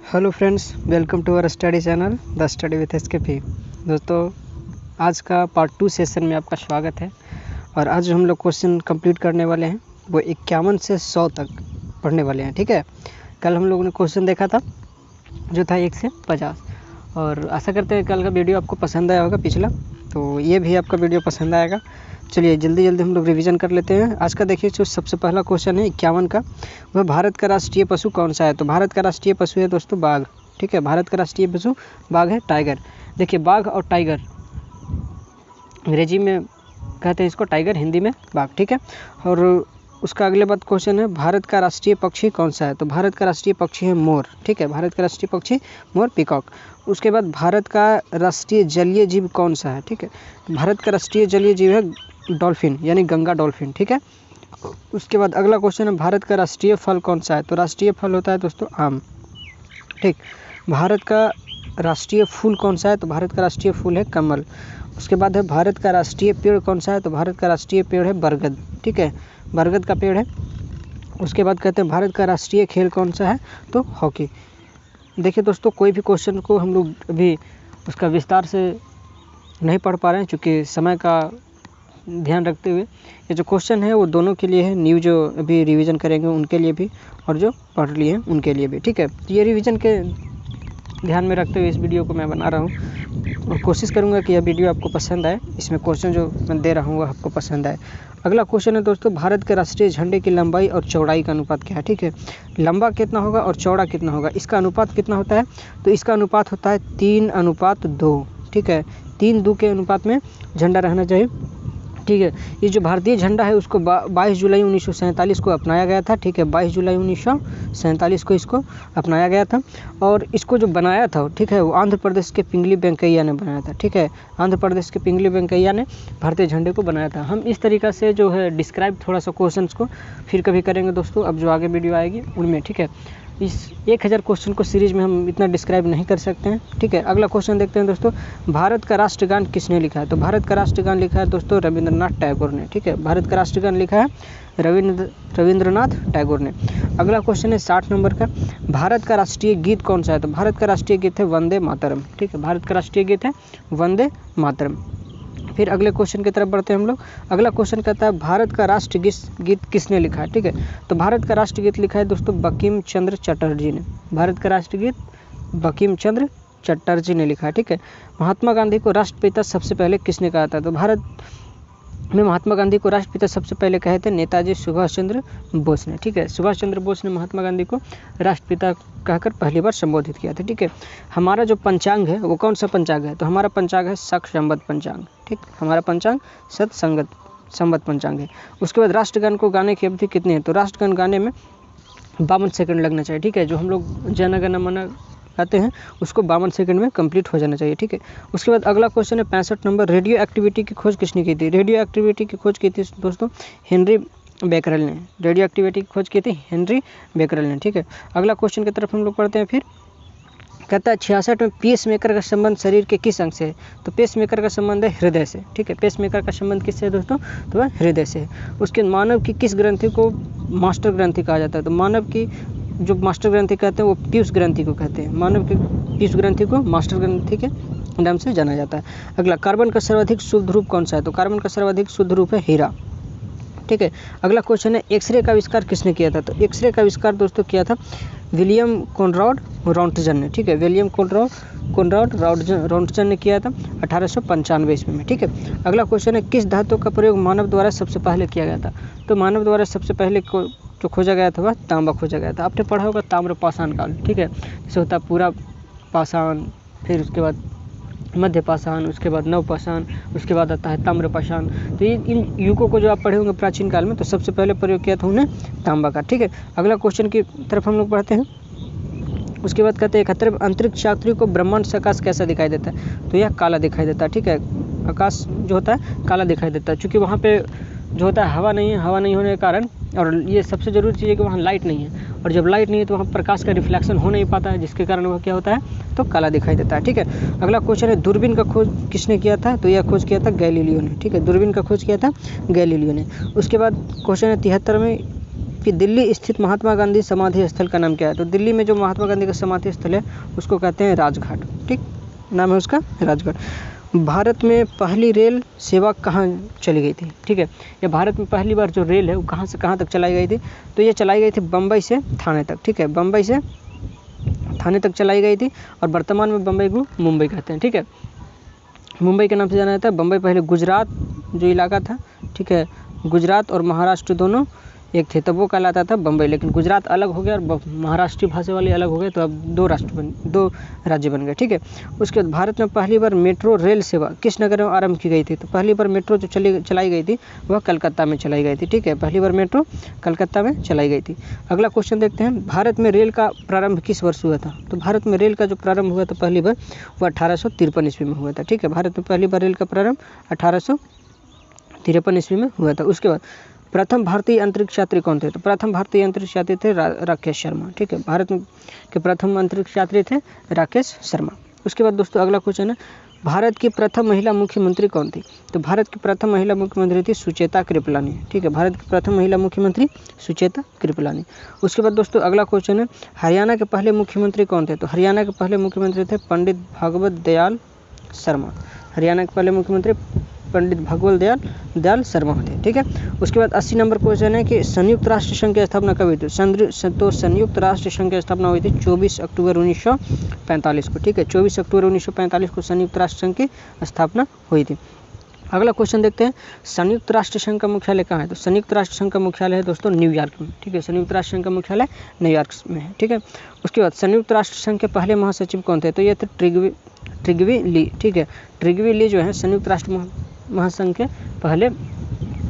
Hello friends, welcome to our study channel the study with SKP. दोस्तों, आज का part 2 session में आपका स्वागत है। और आज हम लोग क्वेश्चन कंप्लीट करने वाले हैं वो 51 से 100 तक पढ़ने वाले हैं। ठीक है, कल हम लोगों ने क्वेश्चन देखा था जो था 1 से 50, और आशा करते हैं कल का वीडियो आपको पसंद आया होगा पिछला, तो ये भी आपका वीडियो पसंद आएगा। चलिए जल्दी हम लोग रिवीजन कर लेते हैं। आज का देखिए जो सबसे पहला क्वेश्चन है 51 का, वह भारत का राष्ट्रीय पशु कौन सा है। तो भारत का राष्ट्रीय पशु है दोस्तों बाघ। ठीक है, भारत का राष्ट्रीय पशु बाघ है, टाइगर। देखिए बाघ और टाइगर, अंग्रेजी में कहते हैं इसको टाइगर, हिंदी में बाघ। ठीक है, और उसका अगले बात क्वेश्चन है भारत का राष्ट्रीय पक्षी कौन सा है। तो भारत का राष्ट्रीय पक्षी है मोर। ठीक है, भारत का राष्ट्रीय पक्षी मोर, पीकॉक। उसके बाद भारत का राष्ट्रीय जलीय जीव कौन सा है। ठीक है, भारत का राष्ट्रीय जलीय जीव है डॉल्फिन, यानी गंगा डॉल्फिन। ठीक है, उसके बाद अगला क्वेश्चन है भारत का राष्ट्रीय फल कौन सा है। तो राष्ट्रीय फल होता है दोस्तों आम। ठीक, भारत का राष्ट्रीय फूल कौन सा है। तो भारत का राष्ट्रीय फूल है कमल। उसके बाद है भारत का राष्ट्रीय पेड़ कौन सा है। तो भारत का राष्ट्रीय पेड़ है बरगद। ठीक है, बरगद का पेड़ है। उसके बाद कहते हैं भारत का राष्ट्रीय खेल कौन सा है। तो हॉकी। देखिए दोस्तों, कोई भी क्वेश्चन को हम लोग अभी उसका विस्तार से नहीं पढ़ पा रहे हैं, चूँकि समय का ध्यान रखते हुए ये जो क्वेश्चन है वो दोनों के लिए है, न्यू जो अभी रिवीजन करेंगे उनके लिए भी और जो पढ़ लिए हैं उनके लिए भी। ठीक है, तो ये रिवीजन के ध्यान में रखते हुए इस वीडियो को मैं बना रहा हूँ और कोशिश करूँगा कि यह वीडियो आपको पसंद आए, इसमें क्वेश्चन जो मैं दे रहा हूँ वह आपको पसंद आए। अगला क्वेश्चन है दोस्तों, भारत के राष्ट्रीय झंडे की लंबाई और चौड़ाई का अनुपात क्या है। ठीक है, लंबा कितना होगा और चौड़ा कितना होगा, इसका अनुपात कितना होता है। तो इसका अनुपात होता है 3:2। ठीक है, 3:2 के अनुपात में झंडा रहना चाहिए। ठीक है, ये जो भारतीय झंडा है उसको 22 जुलाई 1947 को अपनाया गया था। ठीक है, 22 जुलाई 1947 को इसको अपनाया गया था। और इसको जो बनाया था, ठीक है, वो आंध्र प्रदेश के पिंगली वेंकैया ने बनाया था। ठीक है, आंध्र प्रदेश के पिंगली वेंकैया ने भारतीय झंडे को बनाया था। हम इस तरीक़ा से जो है डिस्क्राइब थोड़ा सा क्वेश्चंस को फिर कभी करेंगे दोस्तों, अब जो आगे वीडियो आएगी उनमें। ठीक है, इस 1000 क्वेश्चन को सीरीज में हम इतना डिस्क्राइब नहीं कर सकते हैं। ठीक है, अगला क्वेश्चन देखते हैं दोस्तों, भारत का राष्ट्रगान किसने लिखा है। तो भारत का राष्ट्रगान लिखा है दोस्तों रविंद्रनाथ टैगोर ने। ठीक है, भारत का राष्ट्रगान लिखा है रविंद्रनाथ टैगोर ने। अगला क्वेश्चन है 60 नंबर का, भारत का राष्ट्रीय गीत कौन सा है। तो भारत का राष्ट्रीय गीत है वंदे मातरम। ठीक है, भारत का राष्ट्रीय गीत है वंदे मातरम। फिर अगले क्वेश्चन की तरफ बढ़ते हैं हम लोग। अगला क्वेश्चन कहता है भारत का राष्ट्रगीत किसने लिखा है। ठीक है, तो भारत का राष्ट्रगीत लिखा है दोस्तों बंकिम चंद्र चटर्जी ने। भारत का राष्ट्रगीत बंकिम चंद्र चटर्जी ने लिखा है। ठीक है, महात्मा गांधी को राष्ट्रपिता सबसे पहले किसने कहा था। तो भारत में महात्मा गांधी को राष्ट्रपिता सबसे पहले कहे थे नेताजी सुभाष चंद्र बोस ने। ठीक है, सुभाष चंद्र बोस ने महात्मा गांधी को राष्ट्रपिता कहकर पहली बार संबोधित किया था। ठीक है, हमारा जो पंचांग है वो कौन सा पंचांग है। तो हमारा पंचांग है शक संवत पंचांग। ठीक, हमारा पंचांग सत संवत पंचांग है। उसके बाद राष्ट्रगान को गाने की अवधि कितनी है। तो राष्ट्रगान गाने में 52 सेकंड लगना चाहिए। ठीक है, जो हम लोग जन गण मन गाते हैं उसको 52 सेकंड में कंप्लीट हो जाना चाहिए। ठीक है, उसके बाद अगला क्वेश्चन है 65 नंबर, रेडियो एक्टिविटी की खोज किसने की थी। रेडियो एक्टिविटी की खोज की थी दोस्तों हेनरी बेकरल ने। रेडियो एक्टिविटी की खोज की थी हेनरी बेकरल ने। ठीक है, अगला क्वेश्चन की तरफ हम लोग पढ़ते हैं। फिर कहता है 66 में पेस मेकर का संबंध शरीर के किस अंग से है। तो पेस मेकर का संबंध है हृदय से। ठीक है, पेस मेकर का संबंध किससे है दोस्तों। तो वह हृदय से है। उसके मानव की किस ग्रंथि को मास्टर ग्रंथि कहा जाता है। तो मानव की जो मास्टर ग्रंथि कहते हैं वो पीयूष ग्रंथि को कहते हैं। मानव की पीयूष ग्रंथि को मास्टर ग्रंथि के नाम से जाना जाता है। अगला, कार्बन का सर्वाधिक शुद्ध रूप कौन सा है। तो कार्बन का सर्वाधिक शुद्ध रूप है हीरा। ठीक है, अगला क्वेश्चन है एक्सरे का आविष्कार किसने किया था। तो एक्सरे का आविष्कार दोस्तों किया था विलियम कॉनराड रॉन्टजन ने। ठीक है, विलियम कॉनराड रॉन्टजन ने किया था 1895 ईस्वी में। ठीक है, अगला क्वेश्चन है किस धातु का प्रयोग मानव द्वारा सबसे पहले किया गया था। तो मानव द्वारा सबसे पहले जो खोजा गया था वह तांबा खोजा गया था। आपने पढ़ा होगा ताम्र पाषाण काल। ठीक है, जैसे होता है पूरा पाषाण, फिर उसके बाद मध्य पाषाण, उसके बाद नव पाषाण, उसके बाद आता है ताम्र पाषाण। तो इन युगों को जो आप पढ़े होंगे प्राचीन काल में, तो सबसे पहले प्रयोग किया था उन्हें तांबा का। ठीक है, अगला क्वेश्चन की तरफ हम लोग पढ़ते हैं। उसके बाद कहते हैं 71 अंतरिक्ष यात्री को ब्रह्मांड से आकाश कैसा दिखाई देता है। तो यह काला दिखाई देता है। ठीक है, आकाश जो होता है काला दिखाई देता है, क्योंकि वहाँ पे जो होता है हवा नहीं है। हवा नहीं होने के कारण, और ये सबसे ज़रूरी चीज़ है कि वहाँ लाइट नहीं है, और जब लाइट नहीं है तो वहाँ प्रकाश का रिफ्लेक्शन हो नहीं पाता है, जिसके कारण वह क्या होता है तो काला दिखाई देता है। ठीक है, अगला क्वेश्चन है दूरबीन का खोज किसने किया था। तो यह खोज किया था गैलीलियो ने। ठीक है, दूरबीन का खोज किया था गैलीलियो ने। उसके बाद क्वेश्चन है 73 में कि दिल्ली स्थित महात्मा गांधी समाधि स्थल का नाम क्या है? तो दिल्ली में जो महात्मा गांधी का समाधि स्थल है उसको कहते हैं राजघाट। ठीक, नाम है उसका राजघाट। भारत में पहली रेल सेवा कहाँ चली गई थी? ठीक है, ये भारत में पहली बार जो रेल है वो कहाँ से कहाँ तक चलाई गई थी? तो ये चलाई गई थी बम्बई से थाने तक। ठीक है, बम्बई से थाने तक चलाई गई थी और वर्तमान में बम्बई को मुंबई कहते हैं। ठीक है, मुंबई के नाम से जाना जाता है। बम्बई पहले गुजरात जो इलाका था, ठीक है, गुजरात और महाराष्ट्र दोनों एक थे, तब वो कहलाता था बम्बई। लेकिन गुजरात अलग हो गया और महाराष्ट्रीय भाषा वाले अलग हो गए, तो अब दो राज्य बन गए। ठीक है, उसके बाद भारत में पहली बार मेट्रो रेल सेवा किस नगर में आरंभ की गई थी? तो पहली बार मेट्रो जो चलाई गई थी वह कलकत्ता में चलाई गई थी। ठीक है, पहली बार मेट्रो कलकत्ता में चलाई गई थी। अगला क्वेश्चन देखते हैं, भारत में रेल का प्रारंभ किस वर्ष हुआ था? तो भारत में रेल का जो प्रारंभ हुआ था पहली बार वह 1853 ईस्वी में हुआ था। ठीक है, भारत में पहली बार रेल का प्रारंभ 1853 ईस्वी में हुआ था। उसके बाद प्रथम भारतीय अंतरिक्ष यात्री कौन थे? तो प्रथम भारतीय अंतरिक्ष यात्री थे राकेश शर्मा। ठीक है, भारत में के प्रथम अंतरिक्ष यात्री थे राकेश शर्मा। उसके बाद दोस्तों अगला क्वेश्चन है, भारत की प्रथम महिला मुख्यमंत्री कौन थी? तो भारत की प्रथम महिला मुख्यमंत्री थी सुचेता कृपलानी। ठीक है, भारत की प्रथम महिला मुख्यमंत्री सुचेता कृपलानी। उसके बाद दोस्तों अगला क्वेश्चन है, हरियाणा के पहले मुख्यमंत्री कौन थे? तो हरियाणा के पहले मुख्यमंत्री थे पंडित भगवत दयाल शर्मा। हरियाणा के पहले मुख्यमंत्री पंडित भगवत दयाल शर्मा थे। ठीक है, उसके बाद 80 नंबर क्वेश्चन है कि संयुक्त राष्ट्र संघ की स्थापना कब हुई थी? तो संयुक्त राष्ट्र संघ की स्थापना हुई थी 24 अक्टूबर 1945 को। ठीक है, 24 अक्टूबर 1945 को संयुक्त राष्ट्र संघ की स्थापना हुई थी। अगला क्वेश्चन देखते हैं, संयुक्त राष्ट्र संघ का मुख्यालय कहाँ है? तो संयुक्त राष्ट्र संघ का मुख्यालय है दोस्तों न्यूयॉर्क में। ठीक है, संयुक्त राष्ट्र संघ का मुख्यालय न्यूयॉर्क में है। ठीक है, उसके बाद संयुक्त राष्ट्र संघ के पहले महासचिव कौन थे? तो ये थे ट्रिगवी ली। ठीक है, ट्रिगवी ली जो है संयुक्त राष्ट्र महासंघ के पहले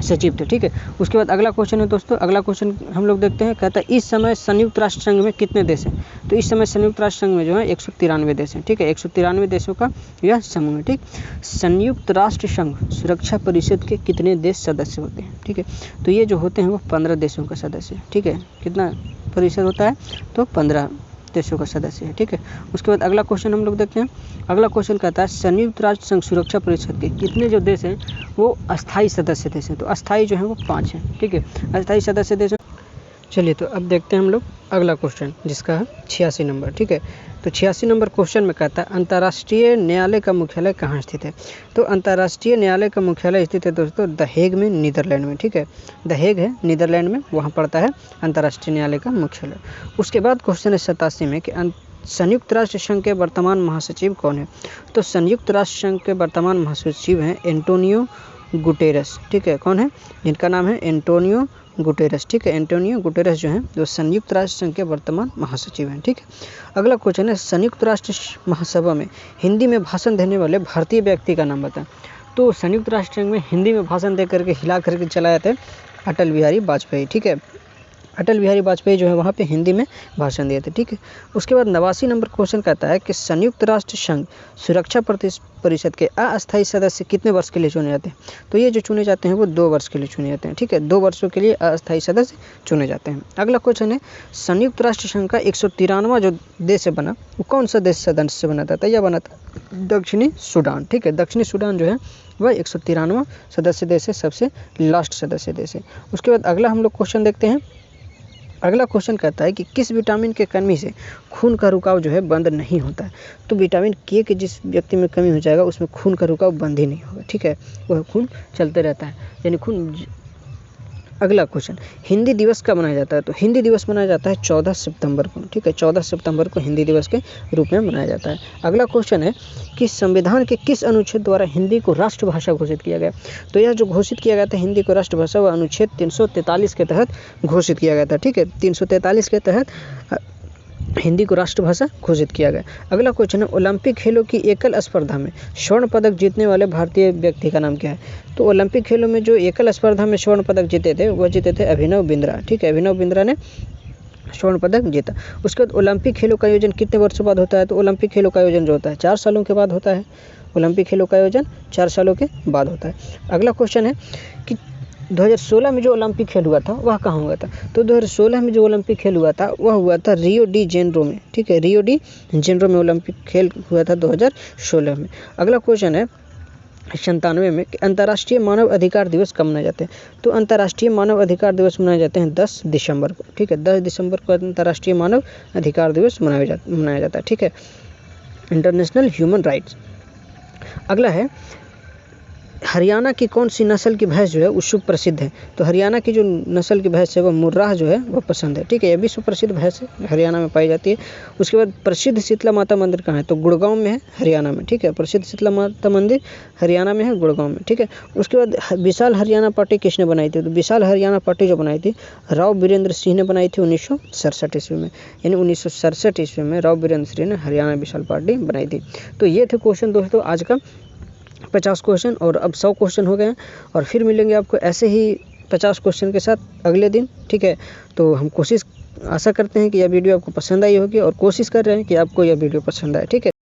सचिव थे। ठीक है, उसके बाद अगला क्वेश्चन है दोस्तों, अगला क्वेश्चन हम लोग देखते हैं, कहता है इस समय संयुक्त राष्ट्र संघ में कितने देश हैं? तो इस समय संयुक्त राष्ट्र संघ में जो है 193 देश हैं। ठीक है, 193 देशों का यह समूह है। ठीक, संयुक्त राष्ट्र संघ सुरक्षा परिषद के कितने देश सदस्य होते हैं? ठीक है, तो ये जो होते हैं वो 15 देशों का सदस्य है। ठीक है, कितना परिषद होता है? तो 15 देशों का सदस्य है। ठीक है, उसके बाद अगला क्वेश्चन हम लोग देखते हैं। अगला क्वेश्चन कहता है संयुक्त राष्ट्र संघ सुरक्षा परिषद के कितने जो देश हैं वो अस्थायी सदस्य देश हैं? तो अस्थायी जो है वो 5 हैं। ठीक है, अस्थायी सदस्य देश। चलिए तो अब देखते हैं हम लोग अगला क्वेश्चन जिसका है 86 नंबर। ठीक है, तो 86 नंबर क्वेश्चन में कहता है अंतर्राष्ट्रीय न्यायालय का मुख्यालय कहाँ स्थित है? तो अंतर्राष्ट्रीय न्यायालय का मुख्यालय स्थित है दोस्तों द हेग में, नीदरलैंड में। ठीक है, द हेग है नीदरलैंड में, वहाँ पड़ता है अंतर्राष्ट्रीय न्यायालय का मुख्यालय। उसके बाद क्वेश्चन है 87 में कि संयुक्त राष्ट्र संघ के वर्तमान महासचिव कौन है? तो संयुक्त राष्ट्र संघ के वर्तमान महासचिव हैं एंटोनियो गुटेरस। ठीक है, कौन है? जिनका नाम है एंटोनियो गुटेरस। ठीक है, एंटोनियो गुटेरस जो हैं जो संयुक्त राष्ट्र संघ के वर्तमान महासचिव हैं। ठीक है, अगला क्वेश्चन है संयुक्त राष्ट्र महासभा में हिंदी में भाषण देने वाले भारतीय व्यक्ति का नाम बताएं। तो संयुक्त राष्ट्र संघ में हिंदी में भाषण दे करके हिला करके चलाए थे अटल बिहारी वाजपेयी। ठीक है, अटल बिहारी वाजपेयी जो है वहाँ पे हिंदी में भाषण दिए थे। ठीक है, उसके बाद 89 नंबर क्वेश्चन कहता है कि संयुक्त राष्ट्र संघ सुरक्षा परिषद के अस्थायी सदस्य कितने वर्ष के लिए चुने जाते हैं? तो ये जो चुने जाते हैं वो 2 वर्ष के लिए चुने जाते हैं। ठीक है, 2 वर्षों के लिए अस्थायी सदस्य चुने जाते हैं। अगला क्वेश्चन है संयुक्त राष्ट्र संघ का 193वां जो देश बना वो कौन सा देश सदस्य बना था? तो यह बना था दक्षिणी सूडान। ठीक है, दक्षिणी सूडान जो है वह 193वां सदस्य देश है, सबसे लास्ट सदस्य देश है। उसके बाद अगला हम लोग क्वेश्चन देखते हैं। अगला क्वेश्चन कहता है कि किस विटामिन के कमी से खून का रुकाव जो है बंद नहीं होता है? तो विटामिन के जिस व्यक्ति में कमी हो जाएगा उसमें खून का रुकाव बंद ही नहीं होगा। ठीक है, वह खून चलते रहता है, यानी खून। अगला क्वेश्चन, हिंदी दिवस कब मनाया जाता है? तो हिंदी दिवस मनाया जाता है 14 सितंबर को। ठीक है, 14 सितंबर को हिंदी दिवस के रूप में मनाया जाता है। अगला क्वेश्चन है कि संविधान के किस अनुच्छेद द्वारा हिंदी को राष्ट्रभाषा घोषित किया गया? तो यह जो घोषित किया गया था हिंदी को राष्ट्रभाषा वह अनुच्छेद 343 के तहत घोषित किया गया था। ठीक है, 343 के तहत हिंदी को राष्ट्रभाषा घोषित किया गया। अगला क्वेश्चन है ओलंपिक खेलों की एकल स्पर्धा में स्वर्ण पदक जीतने वाले भारतीय व्यक्ति का नाम क्या है? तो ओलंपिक खेलों में जो एकल स्पर्धा में स्वर्ण पदक जीते थे वह जीते थे अभिनव बिंद्रा। ठीक है, अभिनव बिंद्रा ने स्वर्ण पदक जीता। उसके बाद ओलंपिक खेलों का आयोजन कितने वर्षों बाद होता है? तो ओलंपिक खेलों का आयोजन जो होता है 4 सालों के बाद होता है। ओलंपिक खेलों का आयोजन 4 सालों के बाद होता है। अगला क्वेश्चन है कि 2016 में जो ओलंपिक खेल हुआ था वह कहाँ हुआ था? तो 2016 में जो ओलंपिक खेल हुआ था वह हुआ था रियो डी जेनेरो में। ठीक है, रियो डी जेनेरो में ओलंपिक खेल हुआ था 2016 में। अगला क्वेश्चन है 1997 में कि अंतर्राष्ट्रीय मानव अधिकार दिवस कब मनाए जाते हैं? तो अंतर्राष्ट्रीय मानव अधिकार दिवस मनाए जाते हैं 10 दिसंबर को। ठीक है, 10 दिसंबर को अंतर्राष्ट्रीय मानव अधिकार दिवस मनाया जाता है। ठीक है, इंटरनेशनल ह्यूमन राइट्स। अगला है, हरियाणा की कौन सी नस्ल की भैंस जो है वो शुभ प्रसिद्ध है? तो हरियाणा की जो नस्ल की भैंस है वो मुर्राह जो है वो पसंद है। ठीक है, ये विश्व प्रसिद्ध भैंस है, हरियाणा में पाई जाती है। उसके बाद प्रसिद्ध शीतला माता मंदिर कहाँ है? तो गुड़गांव में है, हरियाणा में। ठीक है, प्रसिद्ध शीतला माता मंदिर हरियाणा में है, गुड़गांव में। ठीक है, उसके बाद विशाल हरियाणा पार्टी किसने बनाई थी? तो विशाल हरियाणा पार्टी जो बनाई थी राव वीरेंद्र सिंह ने बनाई थी 1967 ईस्वी में। यानी 1967 ईस्वी में राव वीरेंद्र सिंह ने हरियाणा विशाल पार्टी बनाई थी। तो ये थे क्वेश्चन दोस्तों आज का 50 क्वेश्चन, और अब 100 क्वेश्चन हो गए हैं। और फिर मिलेंगे आपको ऐसे ही 50 क्वेश्चन के साथ अगले दिन। ठीक है, तो हम आशा करते हैं कि यह वीडियो आपको पसंद आई होगी, और कोशिश कर रहे हैं कि आपको यह वीडियो पसंद आए। ठीक है।